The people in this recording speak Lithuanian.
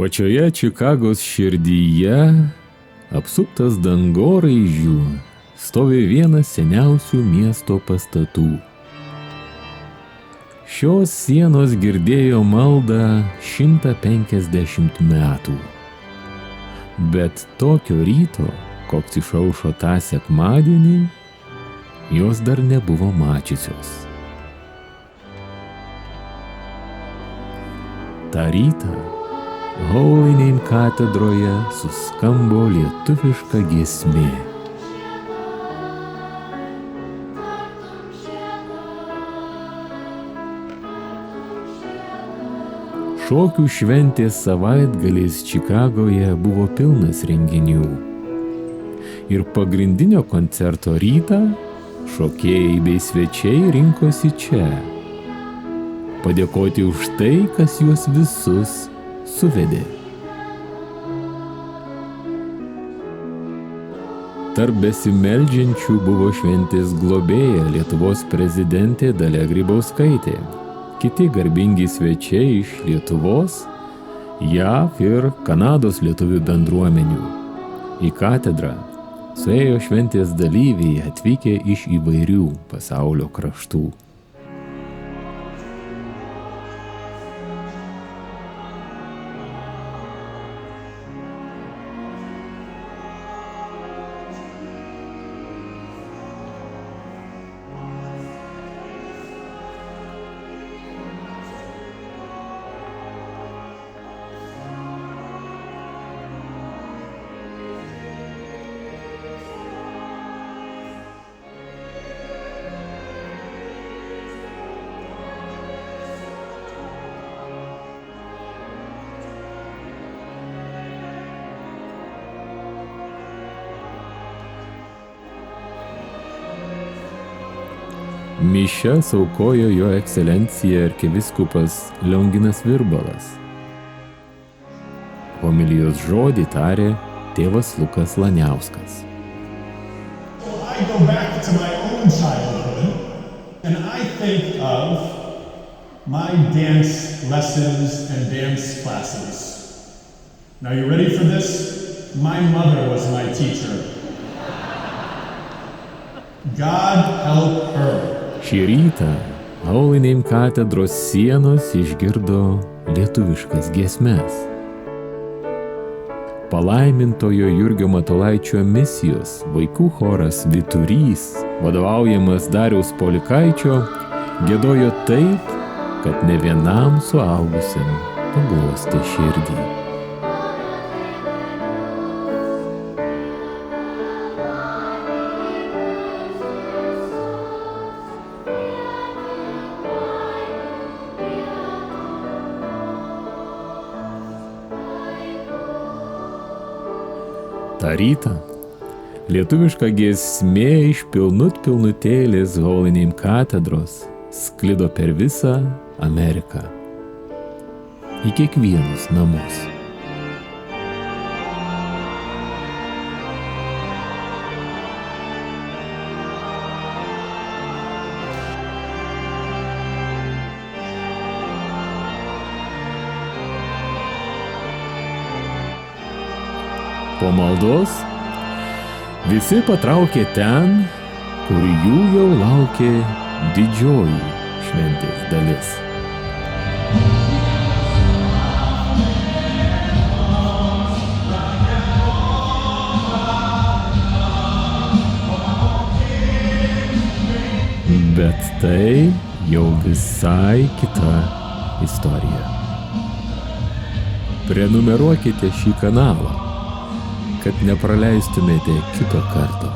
Pačioje Čikagos širdyje, apsuptas dangoraižių, stovi vienas seniausių miesto pastatų. Šios sienos girdėjo maldą 150 metų. Bet tokio ryto, koks išaušo tą sekmadienį, jos dar nebuvo mačiusios. Ta rytą Holy Name katedroje suskambo lietuviška giesmė. Šokių šventės savaitgalis Čikagoje buvo pilnas renginių. Ir pagrindinio koncerto rytą šokėjai bei svečiai rinkosi čia. Padėkoti už tai, kas juos visus suvedė. Tarp besimeldžiančių buvo šventės globėja Lietuvos prezidentė Dalia Grybauskaitė, kiti garbingi svečiai iš Lietuvos, JAV ir Kanados lietuvių bendruomenių. Į katedrą suėjo šventės dalyviai atvykę iš įvairių pasaulio kraštų. Mišias aukojo jo ekscelencija arkivyskupas Lionginas Virbalas. Homilijos žodį tarė tėvas Lukas Laniauskas. I go back to my own childhood and I think of my dance lessons and dance classes. Now you ready for this? My mother was my teacher. God help her. Šį rytą Holy Name katedros sienos išgirdo lietuviškas giesmes. Palaimintojo Jurgio Matulaičio misijos vaikų choras Vyturys, vadovaujamas Dariaus Polikaičio, giedojo taip, kad ne vienam suaugusiam paglostė širdį. Ta rytą lietuviška giesmė iš pilnutėlės Holy Name katedros sklido per visą Ameriką, į kiekvienus namus. Po maldos visi patraukė ten, kur jų jau laukė didžioji šventės dalis. Bet tai jau visai kita istorija. Prenumeruokite šį kanalą, kad nepraleistumėte kito karto.